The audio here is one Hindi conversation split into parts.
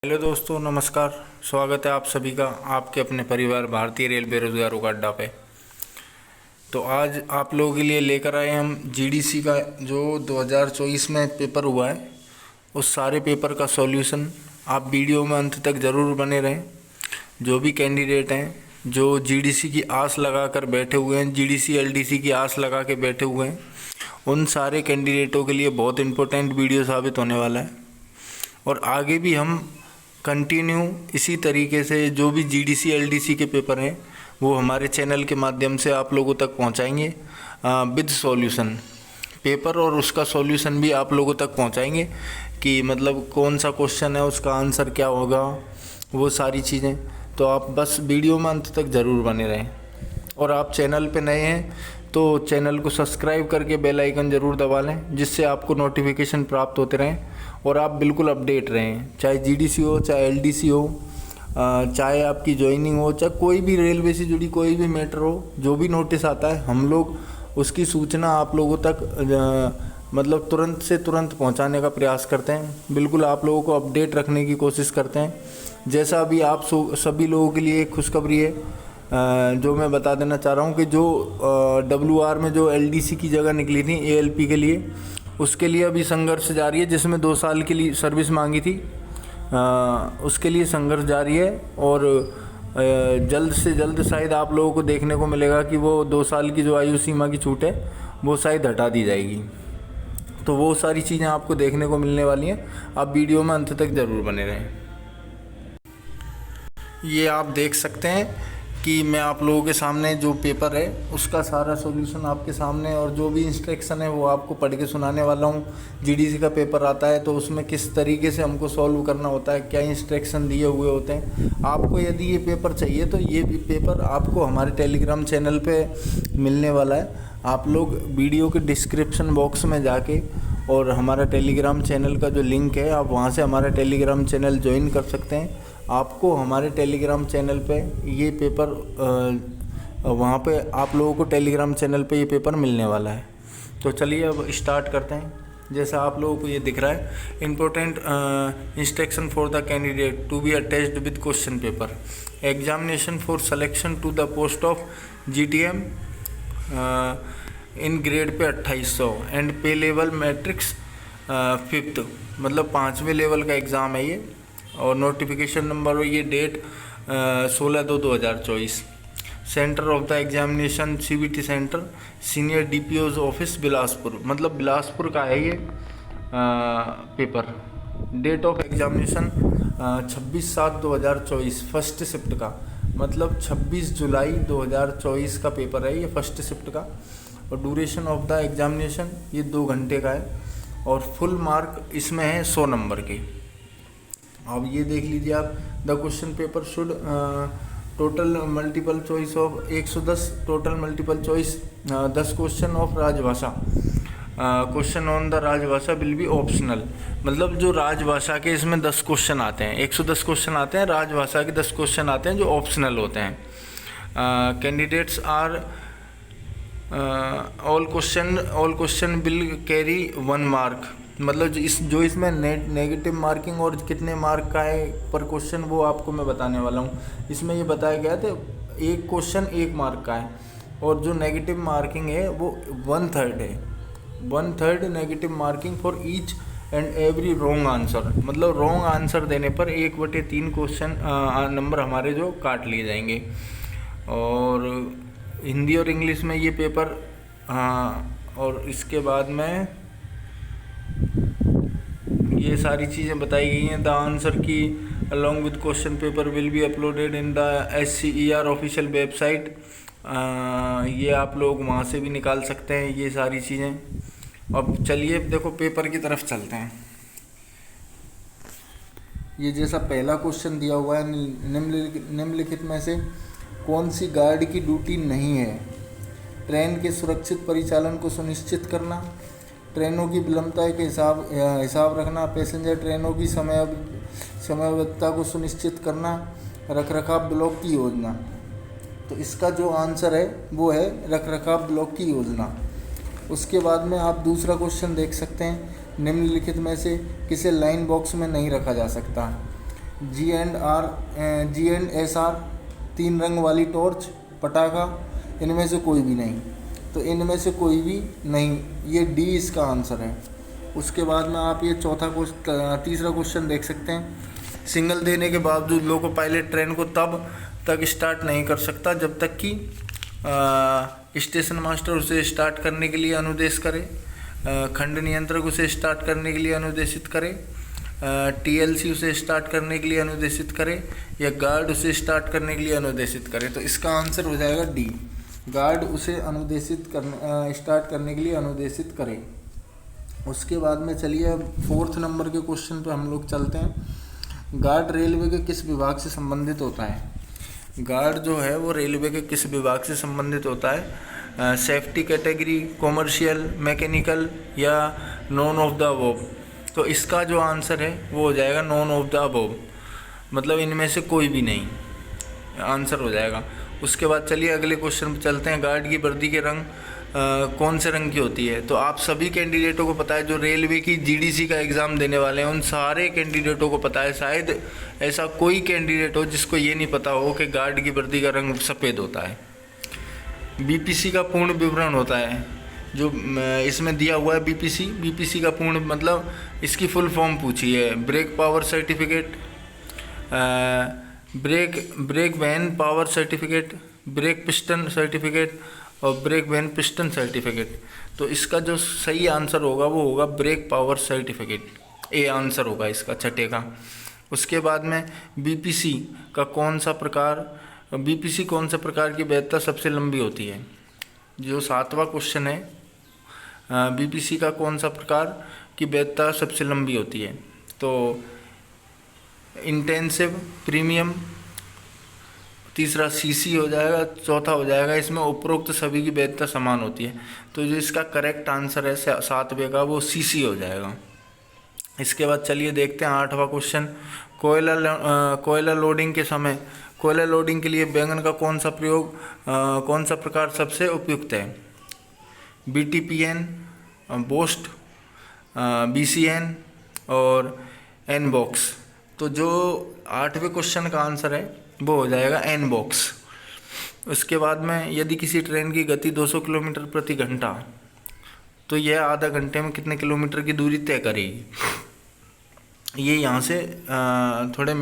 हेलो दोस्तों, नमस्कार। स्वागत है आप सभी का आपके अपने परिवार भारतीय रेल बेरोजगारों का अड्डा पे। तो आज आप लोगों के लिए लेकर आए हम जीडीसी का जो 2024 में पेपर हुआ है उस सारे पेपर का सॉल्यूशन। आप वीडियो में अंत तक ज़रूर बने रहें। जो भी कैंडिडेट हैं जो जीडीसी की आस लगा कर बैठे हुए हैं, जीडीसी एलडीसी की आस लगा के बैठे हुए हैं, उन सारे कैंडिडेटों के लिए बहुत इम्पोर्टेंट वीडियो साबित होने वाला है। और आगे भी हम कंटिन्यू इसी तरीके से जो भी जीडीसी एलडीसी के पेपर हैं वो हमारे चैनल के माध्यम से आप लोगों तक पहुंचाएंगे विद सॉल्यूशन। पेपर और उसका सॉल्यूशन भी आप लोगों तक पहुंचाएंगे कि मतलब कौन सा क्वेश्चन है, उसका आंसर क्या होगा, वो सारी चीज़ें। तो आप बस वीडियो में अंत तक ज़रूर बने रहें। और आप चैनल पे नए हैं तो चैनल को सब्सक्राइब करके बेल आइकन ज़रूर दबा लें, जिससे आपको नोटिफिकेशन प्राप्त होते रहें और आप बिल्कुल अपडेट रहें। चाहे जीडीसी हो, चाहे एलडीसी हो, चाहे आपकी ज्वाइनिंग हो, चाहे कोई भी रेलवे से जुड़ी कोई भी मैटर हो, जो भी नोटिस आता है हम लोग उसकी सूचना आप लोगों तक मतलब तुरंत से तुरंत पहुंचाने का प्रयास करते हैं। बिल्कुल आप लोगों को अपडेट रखने की कोशिश करते हैं। जैसा अभी आप सभी लोगों के लिए एक खुशखबरी है जो मैं बता देना चाह रहा हूँ कि जो WR में जो LDC की जगह निकली थी ALP के लिए, उसके लिए अभी संघर्ष जारी है, जिसमें 2 साल के लिए सर्विस मांगी थी। उसके लिए संघर्ष जारी है और जल्द से जल्द शायद आप लोगों को देखने को मिलेगा कि वो 2 साल की जो आयु सीमा की छूट है वो शायद हटा दी जाएगी। तो वो सारी चीज़ें आपको देखने को मिलने वाली हैं। आप वीडियो में अंत तक ज़रूर बने रहें। ये आप देख सकते हैं कि मैं आप लोगों के सामने जो पेपर है उसका सारा सॉल्यूशन आपके सामने, और जो भी इंस्ट्रक्शन है वो आपको पढ़ के सुनाने वाला हूँ। जीडीसी का पेपर आता है तो उसमें किस तरीके से हमको सॉल्व करना होता है, क्या इंस्ट्रक्शन दिए हुए होते हैं। आपको यदि ये पेपर चाहिए तो ये पेपर आपको हमारे टेलीग्राम चैनल पे मिलने वाला है। आप लोग वीडियो के डिस्क्रिप्शन बॉक्स में जाके और हमारा टेलीग्राम चैनल का जो लिंक है, आप वहाँ से हमारा टेलीग्राम चैनल ज्वाइन कर सकते हैं। आपको हमारे टेलीग्राम चैनल पे ये पेपर वहाँ पे आप लोगों को टेलीग्राम चैनल पे ये पेपर मिलने वाला है। तो चलिए अब स्टार्ट करते हैं। जैसा आप लोगों को ये दिख रहा है, important instruction for the candidate to be attached with question paper, examination for selection to the post of GTM in grade pay 2800 and पे लेवल मैट्रिक्स 5th, मतलब 5वें लेवल का एग्ज़ाम है ये। और नोटिफिकेशन नंबर और ये date 16/2/2024। Centre of the examination CBT centre senior DPO's office Bilaspur, मतलब बिलासपुर का है ये paper. Date of examination 26/7/2024 first shift का, मतलब 26 जुलाई 2024 का पेपर है ये फर्स्ट शिफ्ट का। और ड्यूरेशन ऑफ द एग्जामिनेशन ये 2 घंटे का है और फुल मार्क इसमें है 100 नंबर के। अब ये देख लीजिए आप, the question paper should total multiple choice of 110, total multiple choice 10 question of राजभाषा, क्वेश्चन ऑन द राजभाषा विल बी ऑप्शनल। मतलब जो राजभाषा के इसमें 10 क्वेश्चन आते हैं, 110 क्वेश्चन आते हैं, राजभाषा के 10 क्वेश्चन आते हैं जो ऑप्शनल होते हैं। Candidates are all question will carry 1 mark, मतलब जो इसमें नेगेटिव मार्किंग और कितने मार्क का है पर क्वेश्चन वो आपको मैं बताने वाला हूँ। इसमें ये बताया गया था 1 क्वेश्चन 1 मार्क का है, और जो नेगेटिव मार्किंग है वो 1/3 है। 1/3 negative marking for each and every wrong answer, मतलब रॉन्ग आंसर देने पर 1/3 क्वेश्चन नंबर हमारे जो काट लिए जाएंगे। और हिंदी और इंग्लिश में ये पेपर और इसके बाद में ये सारी चीज़ें बताई गई हैं। द आंसर की along with question paper will be uploaded in the SCER official website. ये आप लोग वहाँ से भी निकाल सकते हैं ये सारी चीज़ें। अब चलिए देखो पेपर की तरफ चलते हैं। ये जैसा पहला क्वेश्चन दिया हुआ है, निम्नलिखित में से कौन सी गार्ड की ड्यूटी नहीं है? ट्रेन के सुरक्षित परिचालन को सुनिश्चित करना, ट्रेनों की विलंबता के हिसाब रखना, पैसेंजर ट्रेनों की समयबद्धता को सुनिश्चित करना, रखरखाव ब्लॉक की योजना। तो इसका जो आंसर है वो है रखरखाव ब्लॉक की योजना। उसके बाद में आप दूसरा क्वेश्चन देख सकते हैं, निम्नलिखित में से किसे लाइन बॉक्स में नहीं रखा जा सकता? GNSR, 3 रंग वाली टॉर्च, पटाखा, इनमें से कोई भी नहीं। तो इनमें से कोई भी नहीं, ये डी इसका आंसर है। उसके बाद में आप ये तीसरा क्वेश्चन देख सकते हैं। सिग्नल देने के बावजूद लोको पायलट ट्रेन को तब तक स्टार्ट नहीं कर सकता जब तक कि स्टेशन मास्टर उसे स्टार्ट करने के लिए अनुदेश करे, खंड नियंत्रक उसे स्टार्ट करने के लिए अनुदेशित करे, TLC उसे स्टार्ट करने के लिए अनुदेशित करे, या गार्ड उसे स्टार्ट करने के लिए अनुदेशित करे। तो इसका आंसर हो जाएगा डी, गार्ड उसे स्टार्ट करने के लिए अनुदेशित करे। उसके बाद में चलिए 4th नंबर के क्वेश्चन पे हम लोग चलते हैं। गार्ड रेलवे के किस विभाग से संबंधित होता है? गार्ड जो है वो रेलवे के किस विभाग से संबंधित होता है? सेफ्टी कैटेगरी, कॉमर्शियल, मैकेनिकल या नॉन ऑफ द अबव। तो इसका जो आंसर है वो हो जाएगा नॉन ऑफ द अबव, मतलब इनमें से कोई भी नहीं आंसर हो जाएगा। उसके बाद चलिए अगले क्वेश्चन पे चलते हैं। गार्ड की वर्दी के रंग कौन से रंग की होती है? तो आप सभी कैंडिडेटों को पता है, जो रेलवे की GDC का एग्ज़ाम देने वाले हैं उन सारे कैंडिडेटों को पता है। शायद ऐसा कोई कैंडिडेट हो जिसको ये नहीं पता हो कि गार्ड की वर्दी का रंग सफ़ेद होता है। BPC का पूर्ण विवरण होता है जो इसमें दिया हुआ है। BPC का पूर्ण मतलब इसकी फुल फॉर्म पूछी है। Brake power certificate, brake van power certificate, brake piston certificate और ब्रेक वैन पिस्टन सर्टिफिकेट। तो इसका जो सही आंसर होगा वो होगा brake power certificate, A answer होगा इसका, छठे का। उसके बाद में BPC कौन सा प्रकार की वैधता सबसे लंबी होती है? जो 7वां क्वेश्चन है, BPC का कौन सा प्रकार की वैधता सबसे लंबी होती है? तो इंटेंसिव, प्रीमियम, तीसरा CC हो जाएगा, चौथा हो जाएगा इसमें उपरोक्त सभी की वैधता समान होती है। तो जो इसका करेक्ट आंसर है 7वें का वो CC हो जाएगा। इसके बाद चलिए देखते हैं 8वां क्वेश्चन। कोयला लोडिंग के समय कोयला लोडिंग के लिए बैंगन का कौन सा प्रकार सबसे उपयुक्त है? BTPN, बोस्ट, BCN और N-बॉक्स। तो जो 8वें क्वेश्चन का आंसर है वो हो जाएगा N-बॉक्स। उसके बाद में यदि किसी ट्रेन की गति 200 किलोमीटर प्रति घंटा, तो यह आधा घंटे में कितने किलोमीटर की दूरी तय करेगी? ये यहाँ से थोड़े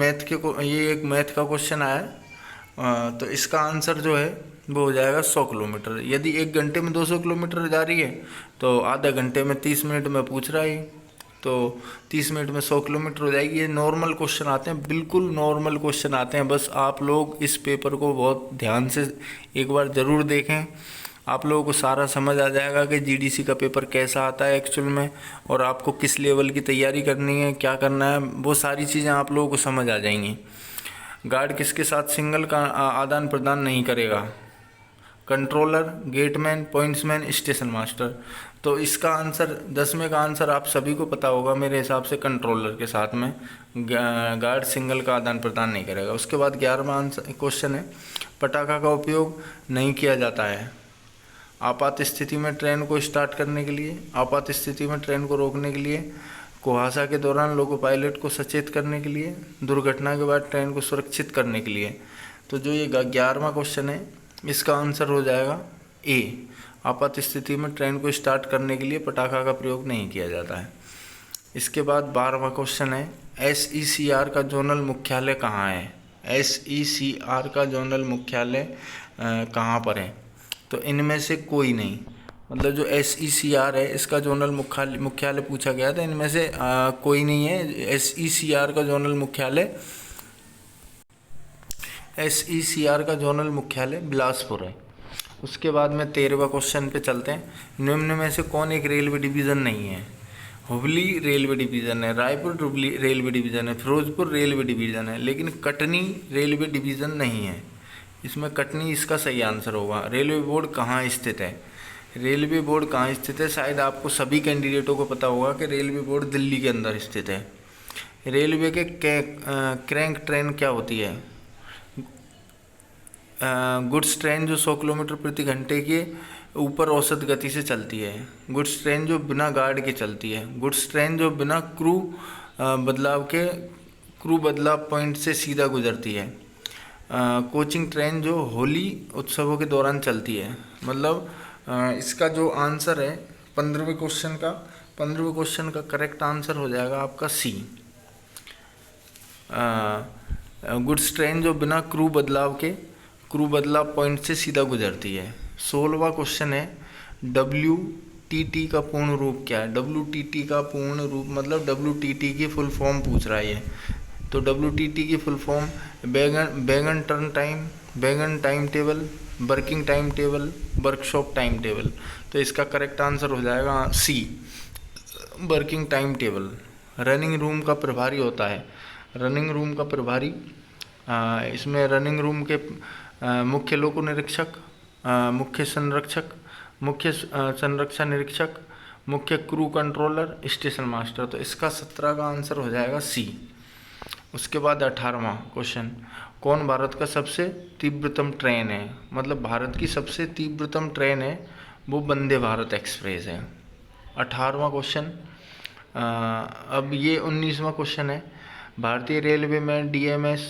ये एक मैथ का क्वेश्चन आया है। तो इसका आंसर जो है वो हो जाएगा 100 किलोमीटर। यदि 1 घंटे में 200 किलोमीटर जा रही है तो आधा घंटे में 30 मिनट में पूछ रहा है, तो 30 मिनट में 100 किलोमीटर हो जाएगी। ये नॉर्मल क्वेश्चन आते हैं, बिल्कुल नॉर्मल क्वेश्चन आते हैं। बस आप लोग इस पेपर को बहुत ध्यान से एक बार ज़रूर देखें, आप लोगों को सारा समझ आ जाएगा कि GDC का पेपर कैसा आता है एक्चुअल में, और आपको किस लेवल की तैयारी करनी है, क्या करना है, वो सारी चीज़ें आप लोगों को समझ आ जाएंगी। गार्ड किसके साथ सिग्नल का आदान प्रदान नहीं करेगा? Controller, gateman, pointsman, station master. तो इसका आंसर 10वें का आंसर आप सभी को पता होगा मेरे हिसाब से, कंट्रोलर के साथ में गार्ड सिग्नल का आदान प्रदान नहीं करेगा। उसके बाद 11वां आंसर क्वेश्चन है, पटाखा का उपयोग नहीं किया जाता है आपात स्थिति में ट्रेन को स्टार्ट करने के लिए, आपात स्थिति में ट्रेन को रोकने के लिए, कुहासा के दौरान लोको पायलट को सचेत करने के लिए, दुर्घटना के बाद ट्रेन को सुरक्षित करने के लिए। तो जो ये 11वां क्वेश्चन है इसका आंसर हो जाएगा ए, आपात स्थिति में ट्रेन को स्टार्ट करने के लिए पटाखा का प्रयोग नहीं किया जाता है। इसके बाद 12वां क्वेश्चन है, SECR का जोनल मुख्यालय कहाँ है? SECR का जोनल मुख्यालय कहाँ पर है? तो इनमें से कोई नहीं, मतलब जो SECR है इसका जोनल मुख्यालय पूछा गया था, इनमें से कोई नहीं है। SECR का जोनल मुख्यालय बिलासपुर है। उसके बाद में 13वां क्वेश्चन पे चलते हैं। निम्न में से कौन एक रेलवे डिवीज़न नहीं है? हुबली रेलवे डिवीज़न है, रायपुर रेलवे डिवीज़न है, फिरोजपुर रेलवे डिवीज़न है, लेकिन कटनी रेलवे डिवीज़न नहीं है। इसमें कटनी इसका सही आंसर होगा। रेलवे बोर्ड कहाँ स्थित है? रेलवे बोर्ड कहाँ स्थित है? शायद आपको सभी कैंडिडेटों को पता होगा कि रेलवे बोर्ड दिल्ली के अंदर स्थित है। रेलवे के क्रैंक ट्रेन क्या होती है? गुड्स ट्रेन जो 100 किलोमीटर प्रति घंटे के ऊपर औसत गति से चलती है, गुड्स ट्रेन जो बिना गार्ड के चलती है, गुड्स ट्रेन जो बिना क्रू बदलाव के क्रू बदलाव पॉइंट से सीधा गुजरती है। कोचिंग ट्रेन जो होली उत्सवों के दौरान चलती है। मतलब इसका जो आंसर है 15वें क्वेश्चन का करेक्ट आंसर हो जाएगा आपका सी। गुड्स ट्रेन जो बिना क्रू बदलाव पॉइंट से सीधा गुजरती है। 16वां क्वेश्चन है WTT का पूर्ण रूप क्या है। WTT का पूर्ण रूप मतलब WTT की फुल फॉर्म पूछ रहा है ये। तो WTT की full form wagon turn time, wagon time table, working time table, workshop time table. तो इसका करेक्ट आंसर हो जाएगा C, working time table. Running room का प्रभारी होता है। रनिंग रूम का प्रभारी इसमें रनिंग रूम के मुख्य लोको निरीक्षक, मुख्य संरक्षक, मुख्य संरक्षा निरीक्षक, मुख्य क्रू कंट्रोलर, स्टेशन मास्टर। तो इसका 17 का आंसर हो जाएगा सी। उसके बाद 18वां क्वेश्चन, कौन भारत का सबसे तीव्रतम ट्रेन है। मतलब भारत की सबसे तीव्रतम ट्रेन है वो वंदे भारत एक्सप्रेस है। 18वां क्वेश्चन। अब ये 19वां क्वेश्चन है, भारतीय रेलवे में DMS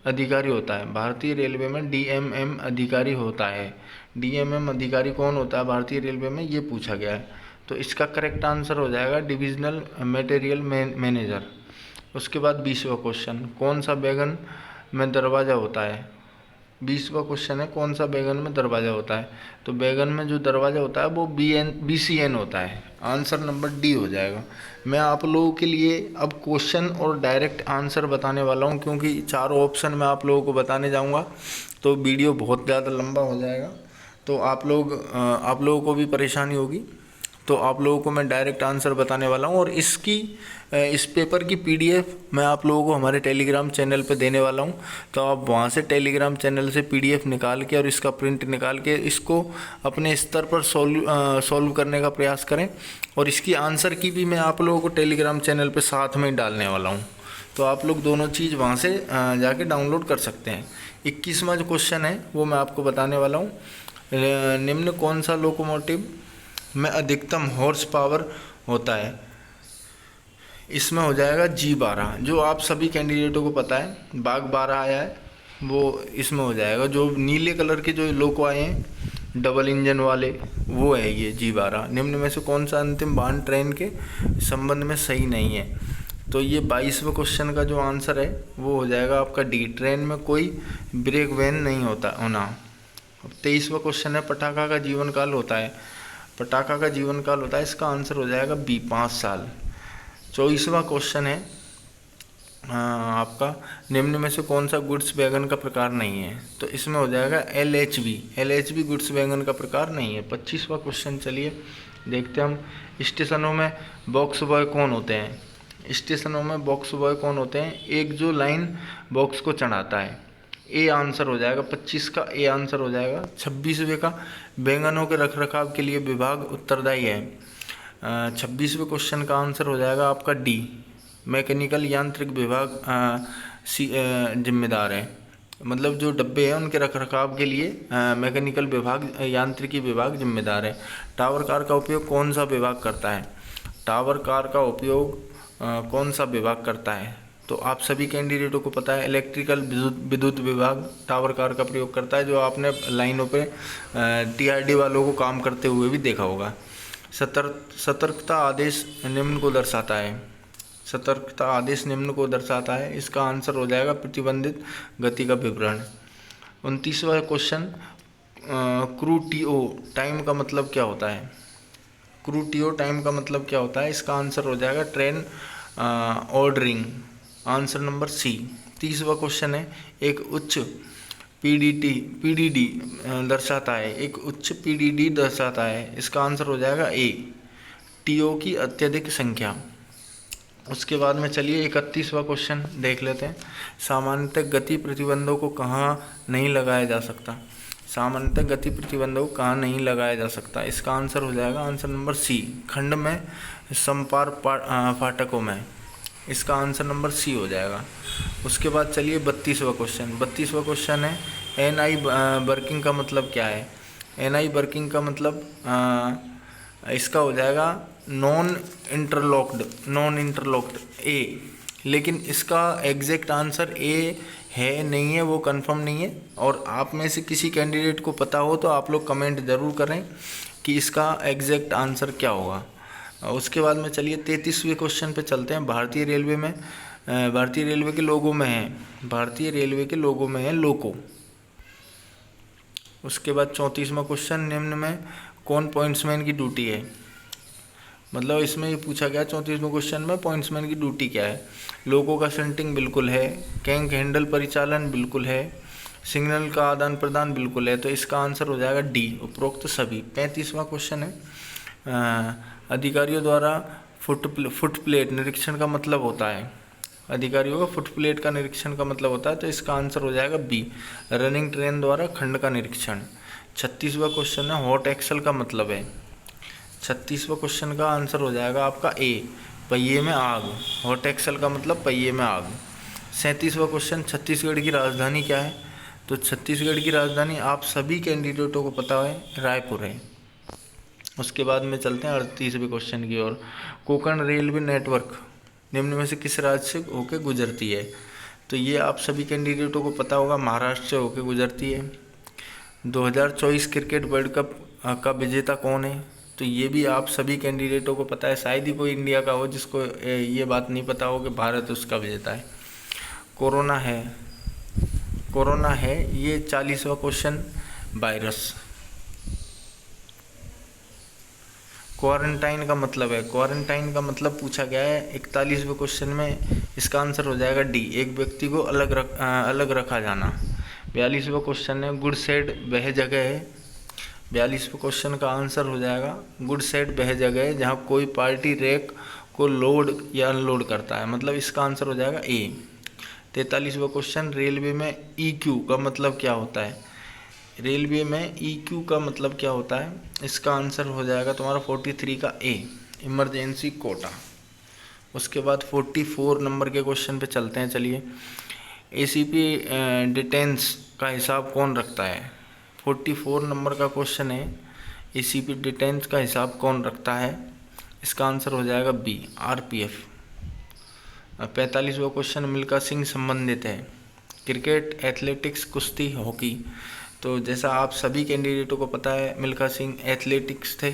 अधिकारी होता है। भारतीय रेलवे में DMM अधिकारी होता है। DMM अधिकारी कौन होता है भारतीय रेलवे में, ये पूछा गया है। तो इसका करेक्ट आंसर हो जाएगा डिविजनल मटेरियल मैनेजर। उसके बाद 20वां क्वेश्चन, कौन सा वैगन में दरवाज़ा होता है। 20वां क्वेश्चन है, कौन सा वैगन में दरवाज़ा होता है। तो वैगन में जो दरवाज़ा होता है वो BCN होता है। आंसर नंबर डी हो जाएगा। मैं आप लोगों के लिए अब क्वेश्चन और डायरेक्ट आंसर बताने वाला हूँ, क्योंकि चारों ऑप्शन मैं आप लोगों को बताने जाऊँगा तो वीडियो बहुत ज़्यादा लंबा हो जाएगा। तो आप लोगों को भी परेशानी होगी। तो आप लोगों को मैं डायरेक्ट आंसर बताने वाला हूँ, और इस पेपर की PDF मैं आप लोगों को हमारे टेलीग्राम चैनल पे देने वाला हूँ। तो आप वहाँ से टेलीग्राम चैनल से PDF निकाल के और इसका प्रिंट निकाल के इसको अपने स्तर पर सॉल्व करने का प्रयास करें। और इसकी आंसर की भी मैं आप लोगों को टेलीग्राम चैनल पर साथ में ही डालने वाला हूँ। तो आप लोग दोनों चीज़ वहाँ से जाके डाउनलोड कर सकते हैं। 21वां जो क्वेश्चन है वो मैं आपको बताने वाला हूँ, निम्न कौन सा लोकोमोटिव में अधिकतम हॉर्स पावर होता है। इसमें हो जाएगा G12। जो आप सभी कैंडिडेटों को पता है बाग 12 आया है, वो इसमें हो जाएगा। जो नीले कलर के जो लोको आए हैं डबल इंजन वाले, वो है ये G12। निम्न में से कौन सा अंतिम वाहन ट्रेन के संबंध में सही नहीं है। तो ये 22वें क्वेश्चन का जो आंसर है वो हो जाएगा आपका डी, ट्रेन में कोई ब्रेक वैन नहीं होना। 23वां क्वेश्चन है, पटाखा का जीवन काल होता है। पटाखा का जीवन काल होता है, इसका आंसर हो जाएगा बी, 5 साल। 24वां क्वेश्चन है आपका, निम्न में से कौन सा गुड्स वैगन का प्रकार नहीं है। तो इसमें हो जाएगा LHB गुड्स वैगन का प्रकार नहीं है। 25वां क्वेश्चन चलिए देखते हैं हम, स्टेशनों में बॉक्स बॉय कौन होते हैं। स्टेशनों में बॉक्स बॉय कौन होते हैं, एक जो लाइन बॉक्स को चढ़ाता है। ए आंसर हो जाएगा, 25 का ए आंसर हो जाएगा। 26वें का, बैंगनों के रखरखाव के लिए विभाग उत्तरदायी है। 26वें क्वेश्चन का आंसर हो जाएगा आपका डी, मैकेनिकल यांत्रिक विभाग जिम्मेदार है। मतलब जो डब्बे हैं उनके रखरखाव के लिए मैकेनिकल विभाग, यांत्रिकी विभाग जिम्मेदार है। टावर कार का उपयोग कौन सा विभाग करता है। टावर कार का उपयोग कौन सा विभाग करता है। तो आप सभी कैंडिडेटों को पता है इलेक्ट्रिकल विद्युत विभाग टावर कार का प्रयोग करता है, जो आपने लाइनों पे TRD वालों को काम करते हुए भी देखा होगा। सतर्कता आदेश निम्न को दर्शाता है। सतर्कता आदेश निम्न को दर्शाता है, इसका आंसर हो जाएगा प्रतिबंधित गति का विवरण। 29वां क्वेश्चन, क्रू TO टाइम का मतलब क्या होता है। क्रू TO टाइम का मतलब क्या होता है, इसका आंसर हो जाएगा train ordering. Answer number C. 30वां क्वेश्चन है, एक उच्च PDD दर्शाता है। एक उच्च PDD दर्शाता है, इसका आंसर हो जाएगा ए, TO की अत्यधिक संख्या। उसके बाद में चलिए 31वां क्वेश्चन देख लेते हैं, सामान्यतः गति प्रतिबंधों को कहाँ नहीं लगाया जा सकता। सामान्यतः गति प्रतिबंधों को कहाँ नहीं लगाया जा सकता, इसका आंसर हो जाएगा आंसर नंबर सी, खंड में संपार फाटकों में। इसका आंसर नंबर सी हो जाएगा। उसके बाद चलिए 32वां क्वेश्चन। 32वां क्वेश्चन है, NI वर्किंग का मतलब क्या है। NI वर्किंग का मतलब इसका हो जाएगा नॉन इंटरलॉक्ड ए। लेकिन इसका एग्जैक्ट आंसर ए है नहीं है, वो कंफर्म नहीं है। और आप में से किसी कैंडिडेट को पता हो तो आप लोग कमेंट ज़रूर करें कि इसका एग्जैक्ट आंसर क्या होगा। उसके बाद में चलिए 33वें क्वेश्चन पे चलते हैं। भारतीय रेलवे के लोगों में है, भारतीय रेलवे के लोगों में है लोको। उसके बाद 34वां क्वेश्चन, निम्न में कौन पॉइंट्समैन की ड्यूटी है। मतलब इसमें ये पूछा गया 34वें क्वेश्चन में पॉइंट्समैन की ड्यूटी क्या है। लोगों का सेंटिंग बिल्कुल है, कैंक हैंडल परिचालन बिल्कुल है, सिग्नल का आदान प्रदान बिल्कुल है। तो इसका आंसर हो जाएगा डी, उपरोक्त सभी। 35वां क्वेश्चन है, अधिकारियों द्वारा फुट प्लेट निरीक्षण का मतलब होता है, अधिकारियों का फुट प्लेट का निरीक्षण का मतलब होता है। तो इसका आंसर हो जाएगा बी, रनिंग ट्रेन द्वारा खंड का निरीक्षण। 36वां क्वेश्चन है, हॉट एक्सल का मतलब है। 36वां क्वेश्चन का आंसर हो जाएगा आपका ए, पहिए में आग। हॉट एक्सल का मतलब पहिए में आग। 37वां क्वेश्चन, छत्तीसगढ़ की राजधानी क्या है। तो छत्तीसगढ़ की राजधानी आप सभी कैंडिडेटों को पता है, रायपुर है। उसके बाद में चलते हैं 38वें क्वेश्चन की ओर। कोंकण रेलवे नेटवर्क निम्न में से किस राज्य से होकर गुजरती है। तो ये आप सभी कैंडिडेटों को पता होगा, महाराष्ट्र से होकर गुजरती है। 2024 क्रिकेट वर्ल्ड कप का विजेता कौन है। तो ये भी आप सभी कैंडिडेटों को पता है, शायद ही कोई इंडिया का हो जिसको ये बात नहीं पता हो कि भारत उसका विजेता है। कोरोना है ये 40वां क्वेश्चन, वायरस। क्वारंटाइन का मतलब है, क्वारंटाइन का मतलब पूछा गया है 41वें क्वेश्चन में। इसका आंसर हो जाएगा डी, एक व्यक्ति को अलग रखा जाना। 42वां क्वेश्चन है, गुड सेड वह जगह है। 42वें क्वेश्चन का आंसर हो जाएगा गुड सेड वह जगह है जहाँ कोई पार्टी रैक को लोड या अनलोड करता है। मतलब इसका आंसर हो जाएगा ए। 43वां क्वेश्चन, रेलवे में ईक्यू का मतलब क्या होता है। रेलवे में ईक्यू का मतलब क्या होता है। इसका आंसर हो जाएगा तुम्हारा 43 का ए, इमरजेंसी कोटा। उसके बाद 44 नंबर के क्वेश्चन पे चलते हैं। चलिए, एसीपी डिटेंस का हिसाब कौन रखता है। 44 नंबर का क्वेश्चन है, एसीपी डिटेंस का हिसाब कौन रखता है। इसका आंसर हो जाएगा बी, आरपीएफ। 45वां क्वेश्चन, मिल्खा सिंह संबंधित है, क्रिकेट, एथलेटिक्स, कुश्ती, हॉकी। तो जैसा आप सभी कैंडिडेटों को पता है, मिल्खा सिंह एथलेटिक्स थे,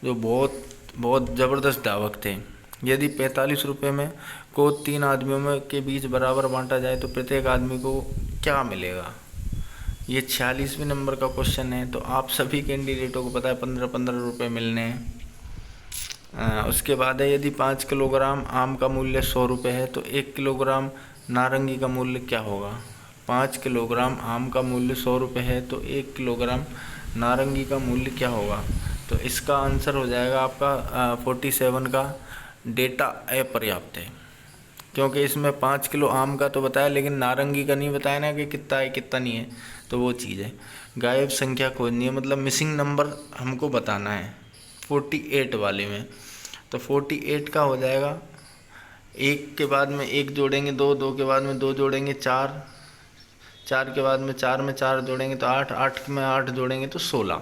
जो बहुत ज़बरदस्त धावक थे। यदि 45 रुपये में को 3 आदमियों में के बीच बराबर बांटा जाए तो प्रत्येक आदमी को क्या मिलेगा। ये 46वें नंबर का क्वेश्चन है। तो आप सभी कैंडिडेटों को पता है 15-15 रुपये मिलने हैं। उसके बाद है, यदि 5 किलोग्राम आम का मूल्य 100 रुपये है तो 1 किलोग्राम नारंगी का मूल्य क्या होगा। 5 किलोग्राम आम का मूल्य 100 रुपये है तो 1 किलोग्राम नारंगी का मूल्य क्या होगा। तो इसका आंसर हो जाएगा आपका 47 का डेटा अपर्याप्त है, क्योंकि इसमें 5 किलो आम का तो बताया लेकिन नारंगी का नहीं बताया ना कि कितना है कितना नहीं है। तो वो चीज़ है। गायब संख्या खोजनी है, मतलब मिसिंग नंबर हमको बताना है 48 वाले में। तो 48 का हो जाएगा, 1 के बाद में 1 जोड़ेंगे 2, 2 के बाद में 2 जोड़ेंगे 4, 4 के बाद में 4 जोड़ेंगे तो 8, 8 में 8 जोड़ेंगे तो 16।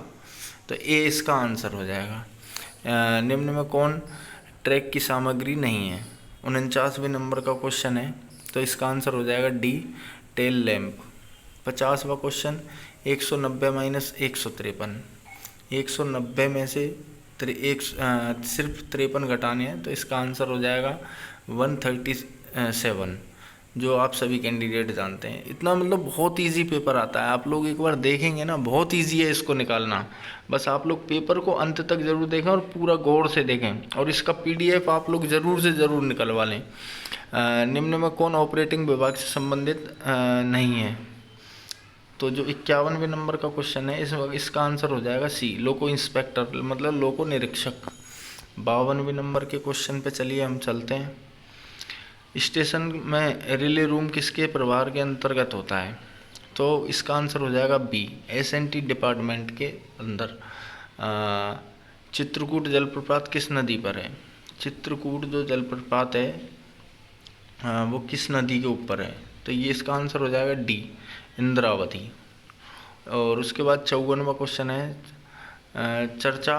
तो ए इसका आंसर हो जाएगा। निम्न में कौन ट्रैक की सामग्री नहीं है। 49वें नंबर का क्वेश्चन है, तो इसका आंसर हो जाएगा डी, टेल लैंप। 50वां क्वेश्चन, 190 माइनस 153, 190 में से सिर्फ 53 घटाने हैं। तो इसका आंसर हो जाएगा 137, जो आप सभी कैंडिडेट जानते हैं। इतना मतलब बहुत इजी पेपर आता है, आप लोग एक बार देखेंगे ना, बहुत इजी है इसको निकालना। बस आप लोग पेपर को अंत तक ज़रूर देखें और पूरा गौर से देखें, और इसका पीडीएफ आप लोग ज़रूर से ज़रूर निकलवा लें। निम्न में कौन ऑपरेटिंग विभाग से संबंधित नहीं है। तो जो 51वें नंबर का क्वेश्चन है, इसका आंसर हो जाएगा सी, लोको इंस्पेक्टर, मतलब लोको निरीक्षक। 52वें नंबर के क्वेश्चन पे चलिए हम चलते हैं। स्टेशन में रिले रूम किसके प्रभार के अंतर्गत होता है। तो इसका आंसर हो जाएगा बी, एसएनटी डिपार्टमेंट के अंदर। चित्रकूट जलप्रपात किस नदी पर है। चित्रकूट जो जलप्रपात है वो किस नदी के ऊपर है। तो ये इसका आंसर हो जाएगा डी, इंद्रावती। और उसके बाद 54वां क्वेश्चन है, चर्चा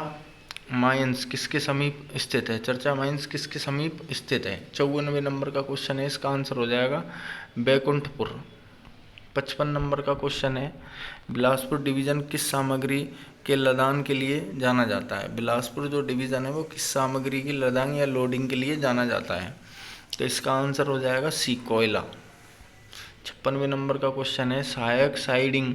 माइंस किसके समीप स्थित है? चर्चा माइंस किसके समीप स्थित है? 54वें नंबर का क्वेश्चन है, इसका आंसर हो जाएगा बैकुंठपुर। 55 नंबर का क्वेश्चन है, बिलासपुर डिवीज़न किस सामग्री के लदान के लिए जाना जाता है? बिलासपुर जो डिवीज़न है वो किस सामग्री की लदान या लोडिंग के लिए जाना जाता है? तो इसका आंसर हो जाएगा सी, कोयला। 56वें नंबर का क्वेश्चन है, सहायक साइडिंग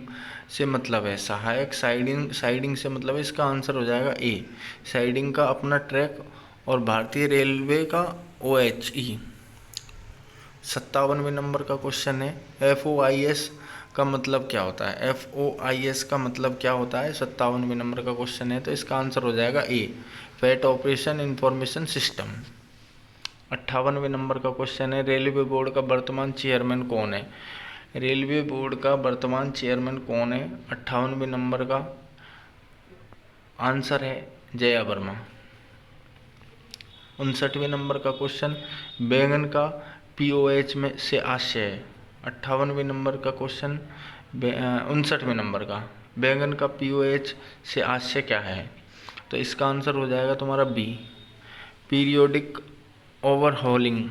से मतलब है? सहायक साइडिंग से मतलब है, इसका आंसर हो जाएगा ए, साइडिंग का अपना ट्रैक और भारतीय रेलवे का OHE। 57वें नंबर का क्वेश्चन है, FOIS का मतलब क्या होता है? FOIS का मतलब क्या होता है? 57वें नंबर का क्वेश्चन है, तो इसका आंसर हो जाएगा A, fat operation information system. 58वें नंबर का क्वेश्चन है, रेलवे बोर्ड का वर्तमान चेयरमैन कौन है? रेलवे बोर्ड का वर्तमान चेयरमैन कौन है? 58वें नंबर का आंसर है जया वर्मा। 59वें नंबर का क्वेश्चन, बैंगन का POH में से आशय है? 58वें नंबर का क्वेश्चन, 59वें नंबर का, बैंगन का POH से आशय क्या है? तो इसका आंसर हो जाएगा तुम्हारा B, periodic overhauling.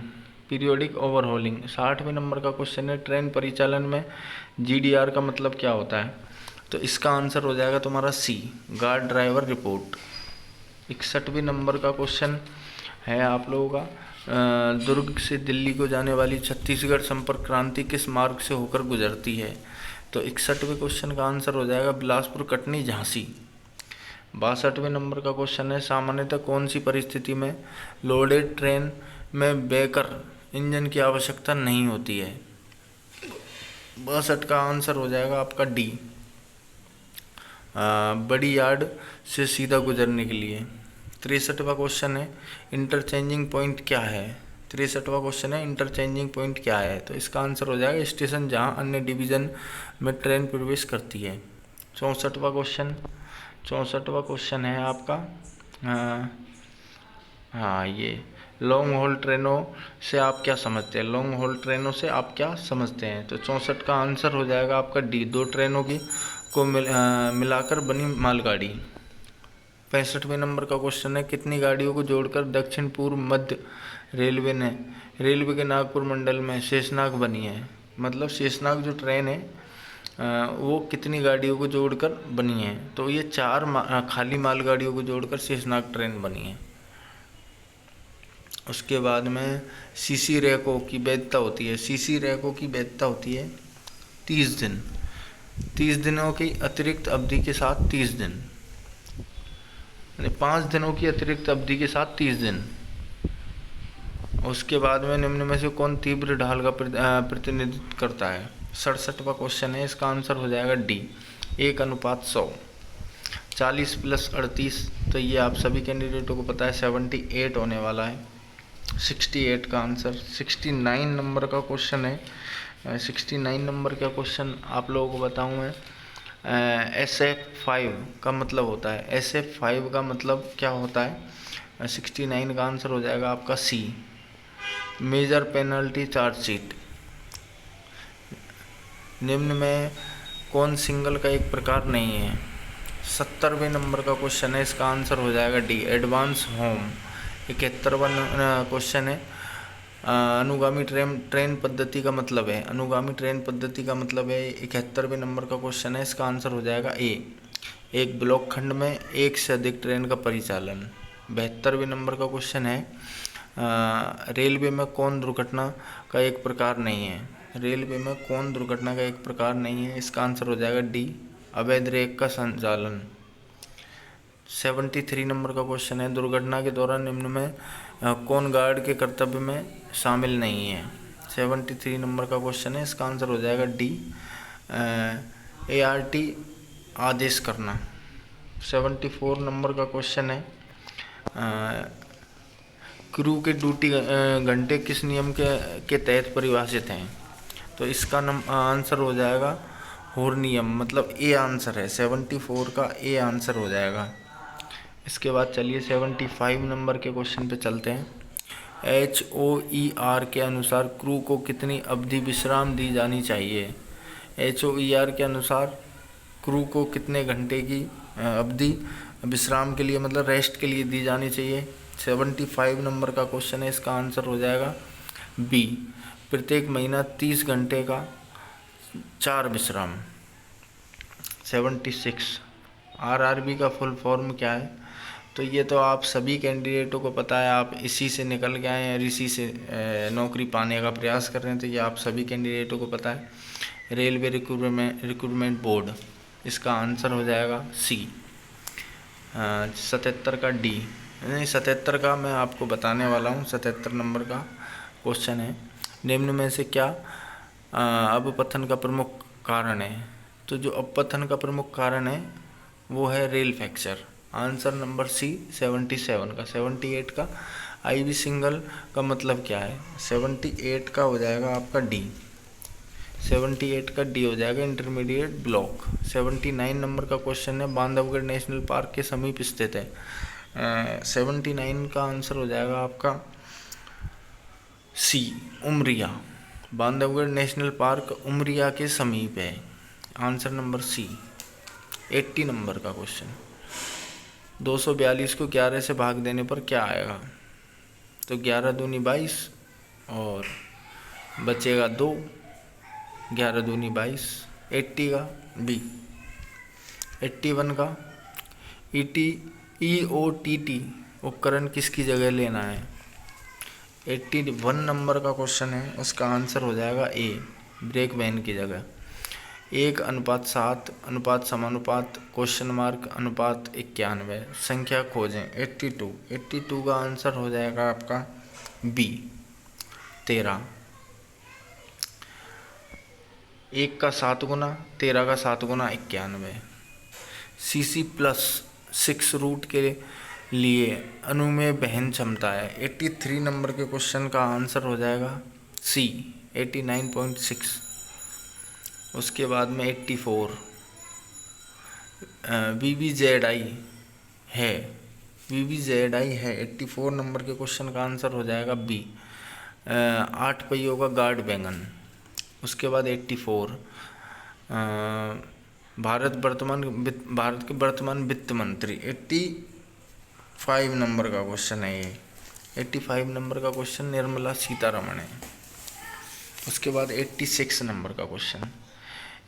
Periodic overhauling. 60वें नंबर का क्वेश्चन है, ट्रेन परिचालन में GDR का मतलब क्या होता है? तो इसका आंसर हो जाएगा तुम्हारा सी, गार्ड ड्राइवर रिपोर्ट। 61वें नंबर का क्वेश्चन है आप लोगों का, दुर्ग से दिल्ली को जाने वाली छत्तीसगढ़ संपर्क क्रांति किस मार्ग से होकर गुजरती है? तो 61वें क्वेश्चन का आंसर हो जाएगा बिलासपुर कटनी झांसी। 62वें नंबर का क्वेश्चन है, सामान्यतः कौन सी परिस्थिति में लोडेड ट्रेन में बेकर इंजन की आवश्यकता नहीं होती है? 62 का आंसर हो जाएगा आपका डी, बड़ी यार्ड से सीधा गुजरने के लिए। 63वां क्वेश्चन है, इंटरचेंजिंग पॉइंट क्या है? 63वां क्वेश्चन है, इंटरचेंजिंग पॉइंट क्या है? तो इसका आंसर हो जाएगा स्टेशन जहां अन्य डिवीज़न में ट्रेन प्रवेश करती है। 64वां क्वेश्चन है आपका, हाँ ये लॉन्ग हॉल ट्रेनों से आप क्या समझते हैं? लॉन्ग हॉल ट्रेनों से आप क्या समझते हैं? तो 64 का आंसर हो जाएगा आपका डी, दो ट्रेनों की को मिलाकर बनी मालगाड़ी। 65वें नंबर का क्वेश्चन है, कितनी गाड़ियों को जोड़कर दक्षिण पूर्व मध्य रेलवे ने रेलवे के नागपुर मंडल में शेषनाग बनी है? मतलब शेषनाग जो ट्रेन है वो कितनी गाड़ियों को जोड़कर बनी है? तो ये 4 खाली मालगाड़ियों को जोड़कर शेषनाग ट्रेन बनी है। उसके बाद में सीसी रैकों की वैधता होती है, सीसी रैकों की वैधता होती है 30 दिन, 30 दिनों की अतिरिक्त अवधि के साथ 30 दिन, यानी 5 दिनों की अतिरिक्त अवधि के साथ 30 दिन। उसके बाद में निम्न में से कौन तीव्र ढाल का प्रतिनिधित्व करता है? 67वां क्वेश्चन है, इसका आंसर हो जाएगा डी, 1:100। 40 + 38, तो ये आप सभी कैंडिडेटों को पता है 78 होने वाला है। 68 का आंसर। 69 नंबर का क्वेश्चन है, 69 नंबर का क्वेश्चन आप लोगों को बताऊं मैं, SF5 का मतलब होता है, SF5 का मतलब क्या होता है? 69 का आंसर हो जाएगा आपका सी, मेजर पेनल्टी चार्जशीट। निम्न में कौन सिंगल का एक प्रकार नहीं है? 70वें नंबर का क्वेश्चन है, इसका आंसर हो जाएगा डी, एडवांस होम। 71वां क्वेश्चन है, अनुगामी ट्रेन पद्धति का मतलब है? अनुगामी ट्रेन पद्धति का मतलब है 71वें नंबर का क्वेश्चन है, इसका आंसर हो जाएगा ए, एक ब्लॉक खंड में एक से अधिक ट्रेन का परिचालन। 72वें नंबर का क्वेश्चन है, रेलवे में कौन दुर्घटना का एक प्रकार नहीं है? रेलवे में कौन दुर्घटना का एक प्रकार नहीं है? इसका आंसर हो जाएगा डी, अवैध रेक का संचालन। 73 नंबर का क्वेश्चन है, दुर्घटना के दौरान निम्न में कौन गार्ड के कर्तव्य में शामिल नहीं है? 73 नंबर का क्वेश्चन है, इसका आंसर हो जाएगा डी, ART आदेश करना। 74 नंबर का क्वेश्चन है, क्रू के ड्यूटी घंटे किस नियम के तहत परिभाषित हैं? तो इसका आंसर हो जाएगा होर नियम, मतलब ए आंसर है, 74 का ए आंसर हो जाएगा। इसके बाद चलिए 75 नंबर के क्वेश्चन पे चलते हैं। HOER के अनुसार क्रू को कितनी अवधि विश्राम दी जानी चाहिए? HOER के अनुसार क्रू को कितने घंटे की अवधि विश्राम के लिए मतलब रेस्ट के लिए दी जानी चाहिए। 75 नंबर का क्वेश्चन है, इसका आंसर हो जाएगा बी, प्रत्येक महीना 30 घंटे का 4 विश्राम। 76 आरआरबी का फुल फॉर्म क्या है? तो ये तो आप सभी कैंडिडेटों को पता है, आप इसी से निकल के आए हैं और इसी से नौकरी पाने का प्रयास कर रहे हैं, तो ये आप सभी कैंडिडेटों को पता है, रेलवे रिक्रूटमेंट बोर्ड। इसका आंसर हो जाएगा सी। 77 का डी, नहीं 77 का मैं आपको बताने वाला हूँ। 77 नंबर का क्वेश्चन है, निम्न में से क्या अपपतन का प्रमुख कारण है? तो जो अपपतन का प्रमुख कारण है वो है rail fracture. Answer number C 77 का। 78 का आईवी सिंगल का मतलब क्या है? 78 का हो जाएगा आपका डी। 78 का डी हो जाएगा, इंटरमीडिएट ब्लॉक। 79 नंबर का क्वेश्चन है, बांधवगढ़ नेशनल पार्क के समीप स्थित है। 79 का आंसर हो जाएगा आपका C, Umaria. Bandhavgarh national park Umaria के समीप है। Answer number C. 80 नंबर का क्वेश्चन, 242 को 11 से भाग देने पर क्या आएगा? तो 11 दूनी 22 और बचेगा 2, 11 दूनी 22। 80 का बी। 81 का EOTT उपकरण किसकी जगह लेना है? 81 नंबर का क्वेश्चन है, उसका आंसर हो जाएगा ए, ब्रेक वैन की जगह। 1:7 अनुपात समानुपात क्वेश्चन मार्क अनुपात 91 संख्या खोजें। 82 का आंसर हो जाएगा आपका बी, 13। 1 का 7 गुना, 13 का 7 गुना 91। CC+6 रूट के लिए अनुमेय वहन क्षमता है। 83 नंबर के क्वेश्चन का आंसर हो जाएगा सी, 89.6। उसके बाद में 84 VVZI है, VVZI है। 84 नंबर के क्वेश्चन का आंसर हो जाएगा बी, 8 पहियों का गार्ड वैगन। उसके बाद 84 भारत के वर्तमान वित्त मंत्री। 85 नंबर का क्वेश्चन है ये। 85 नंबर का क्वेश्चन निर्मला सीतारमण है। उसके बाद 86 नंबर का क्वेश्चन,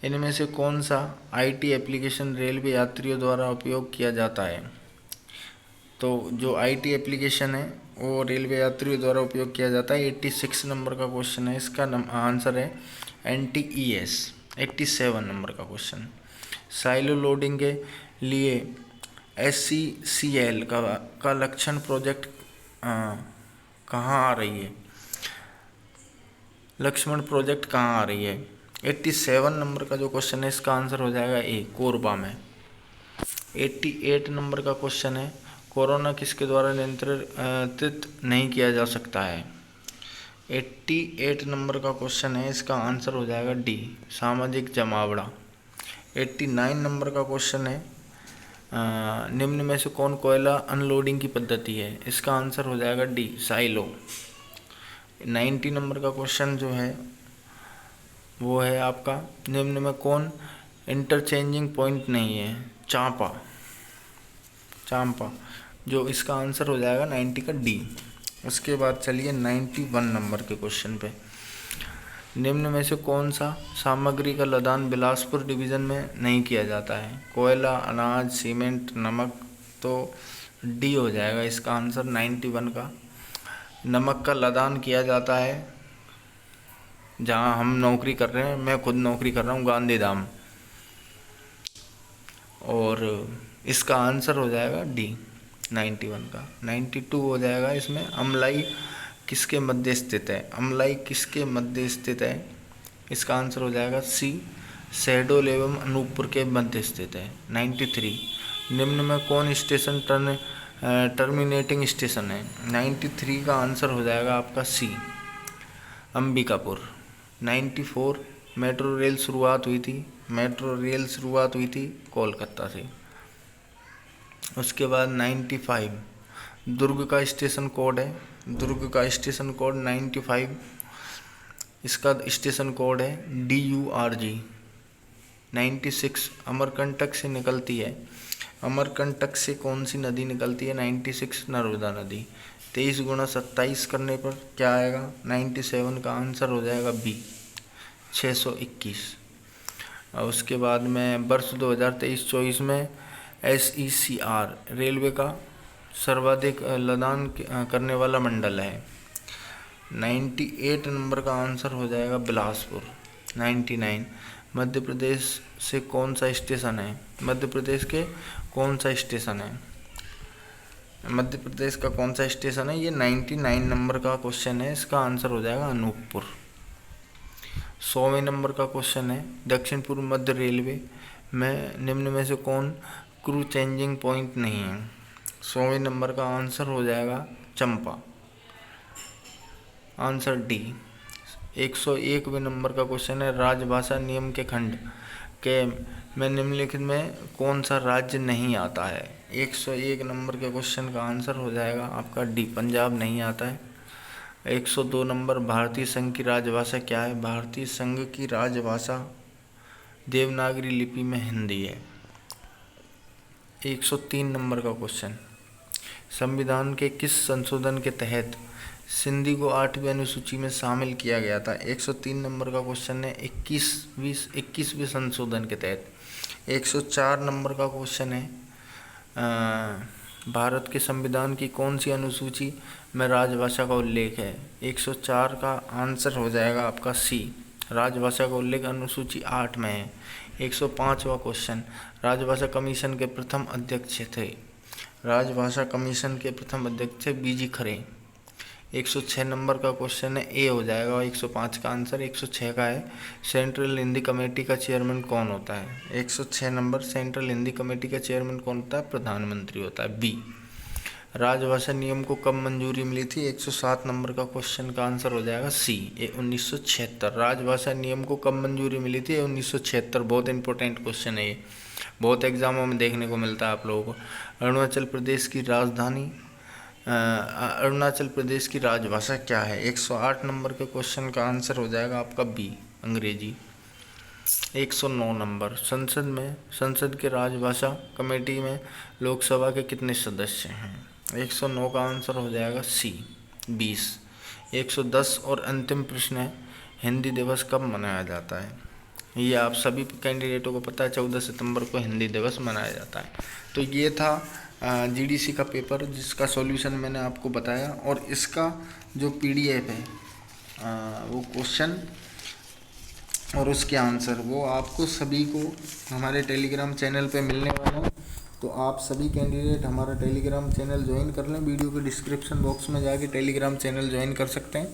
इनमें से कौन सा IT एप्लीकेशन रेलवे यात्रियों द्वारा उपयोग किया जाता है? तो जो IT एप्लीकेशन है वो रेलवे यात्रियों द्वारा उपयोग किया जाता है। 86 नंबर का क्वेश्चन है, इसका आंसर है NTES। 87 नंबर का क्वेश्चन, साइलो लोडिंग के लिए SCCL का लक्षण प्रोजेक्ट कहाँ आ रही है? लक्ष्मण प्रोजेक्ट कहाँ आ रही है? 87 नंबर का जो क्वेश्चन है, इसका आंसर हो जाएगा ए, कोरबा में। 88 नंबर का क्वेश्चन है, कोरोना किसके द्वारा नियंत्रित नहीं किया जा सकता है? 88 नंबर का क्वेश्चन है, इसका आंसर हो जाएगा डी, सामाजिक जमावड़ा। 89 नंबर का क्वेश्चन है, निम्न में से कौन कोयला अनलोडिंग की पद्धति है? इसका आंसर हो जाएगा डी, साइलो। 90 नंबर का क्वेश्चन जो है वो है आपका, निम्न में कौन इंटरचेंजिंग पॉइंट नहीं है? चांपा, जो इसका आंसर हो जाएगा 90 का डी। उसके बाद चलिए 91 नंबर के क्वेश्चन पे, निम्न में से कौन सा सामग्री का लदान बिलासपुर डिवीज़न में नहीं किया जाता है? कोयला, अनाज, सीमेंट, नमक। तो डी हो जाएगा इसका आंसर 91 का। नमक का लदान किया जाता है जहां हम नौकरी कर रहे हैं, मैं खुद नौकरी कर रहा हूं, गांधीधाम। और इसका आंसर हो जाएगा डी 91 का। 92 हो जाएगा इसमें, अमलाई किसके मध्य स्थित है? अमलाई किसके मध्य स्थित है? इसका आंसर हो जाएगा सी, शहडोल एवं अनूपपुर के मध्य स्थित है। 93 निम्न में कौन स्टेशन टर्मिनेटिंग स्टेशन है? 93 का आंसर हो जाएगा आपका सी, अंबिकापुर। 94 मेट्रो रेल शुरुआत हुई थी कोलकाता से। उसके बाद 95 दुर्ग का स्टेशन कोड है, दुर्ग का स्टेशन कोड 95, इसका स्टेशन कोड है DURG। 96 अमरकंटक से निकलती है अमरकंटक से कौन सी नदी निकलती है? 96 नर्मदा नदी। 23 गुणा 27 करने पर क्या आएगा? 97 का आंसर हो जाएगा बी 621। और उसके बाद में वर्ष 2023-24 में SECR रेलवे का सर्वाधिक लदान करने वाला मंडल है। 98 नंबर का आंसर हो जाएगा बिलासपुर। 99 मध्य प्रदेश से कौन सा स्टेशन है? मध्य प्रदेश के कौन सा स्टेशन है? मध्य प्रदेश का कौन सा स्टेशन है? ये 99 नंबर का क्वेश्चन है, इसका आंसर हो जाएगा अनूपपुर। 100वें नंबर का क्वेश्चन है, दक्षिण पूर्व मध्य रेलवे में निम्न में से कौन क्रू चेंजिंग पॉइंट नहीं है? 100वें नंबर का आंसर हो जाएगा चंपा, आंसर डी। 101वें नंबर का क्वेश्चन है, राजभाषा नियम के खंड के में निम्नलिखित में कौन सा राज्य नहीं आता है? 101 नंबर के क्वेश्चन का आंसर हो जाएगा आपका डी, पंजाब नहीं आता है। 102 नंबर, भारतीय संघ की राजभाषा क्या है? भारतीय संघ की राजभाषा देवनागरी लिपि में हिंदी है। 103 नंबर का क्वेश्चन, संविधान के किस संशोधन के तहत सिंधी को 8वीं अनुसूची में शामिल किया गया था? 103 नंबर का क्वेश्चन है 21वें संशोधन के तहत। 104 नंबर का क्वेश्चन है, भारत के संविधान की कौन सी अनुसूची में राजभाषा का उल्लेख है? 104 का आंसर हो जाएगा आपका सी, राजभाषा का उल्लेख अनुसूची 8 में है। 105वां क्वेश्चन, राजभाषा कमीशन के प्रथम अध्यक्ष थे? राजभाषा कमीशन के प्रथम अध्यक्ष थे बीजी खरे। 106 नंबर का क्वेश्चन है, ए हो जाएगा, और 105 का आंसर 106 का है, सेंट्रल हिंदी कमेटी का चेयरमैन कौन होता है? 106 नंबर, सेंट्रल हिंदी कमेटी का चेयरमैन कौन होता है? प्रधानमंत्री होता है, बी। राजभाषा नियम को कब मंजूरी मिली थी? 107 नंबर का क्वेश्चन का आंसर हो जाएगा सी, 1976। राजभाषा नियम को कब मंजूरी मिली थी? 1976। बहुत इंपॉर्टेंट क्वेश्चन है ये, बहुत एग्जामों में देखने को मिलता है आप लोगों को। अरुणाचल प्रदेश की राजधानी अरुणाचल प्रदेश की राजभाषा क्या है? 108 नंबर के क्वेश्चन का आंसर हो जाएगा आपका बी, अंग्रेजी। 109 नंबर, संसद के राजभाषा कमेटी में लोकसभा के कितने सदस्य हैं? 109 का आंसर हो जाएगा सी, 20। 110 और अंतिम प्रश्न है, हिंदी दिवस कब मनाया जाता है? ये आप सभी कैंडिडेटों को पता है, 14 सितंबर को हिंदी दिवस मनाया जाता है। तो ये था जीडीसी का पेपर, जिसका सॉल्यूशन मैंने आपको बताया, और इसका जो पीडीएफ है वो क्वेश्चन और उसके आंसर वो आपको सभी को हमारे टेलीग्राम चैनल पे मिलने वाला है। तो आप सभी कैंडिडेट हमारा टेलीग्राम चैनल ज्वाइन कर लें, वीडियो के डिस्क्रिप्शन बॉक्स में जाके टेलीग्राम चैनल ज्वाइन कर सकते हैं,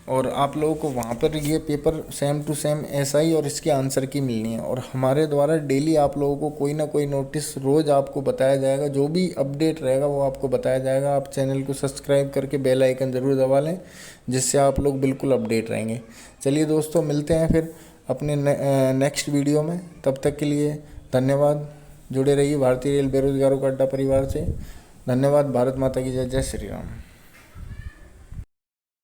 और आप लोगों को वहाँ पर ये पेपर सेम टू सेम ऐसा ही और इसके आंसर की मिलनी है। और हमारे द्वारा डेली आप लोगों को कोई ना कोई नोटिस रोज़ आपको बताया जाएगा, जो भी अपडेट रहेगा वो आपको बताया जाएगा। आप चैनल को सब्सक्राइब करके बेल आइकन ज़रूर दबा लें, जिससे आप लोग बिल्कुल अपडेट रहेंगे। चलिए दोस्तों, मिलते हैं फिर अपने नेक्स्ट वीडियो में। तब तक के लिए धन्यवाद। जुड़े रहिए भारतीय रेल बेरोजगारों का अड्डा परिवार से। धन्यवाद। भारत माता की जय। जय श्री राम।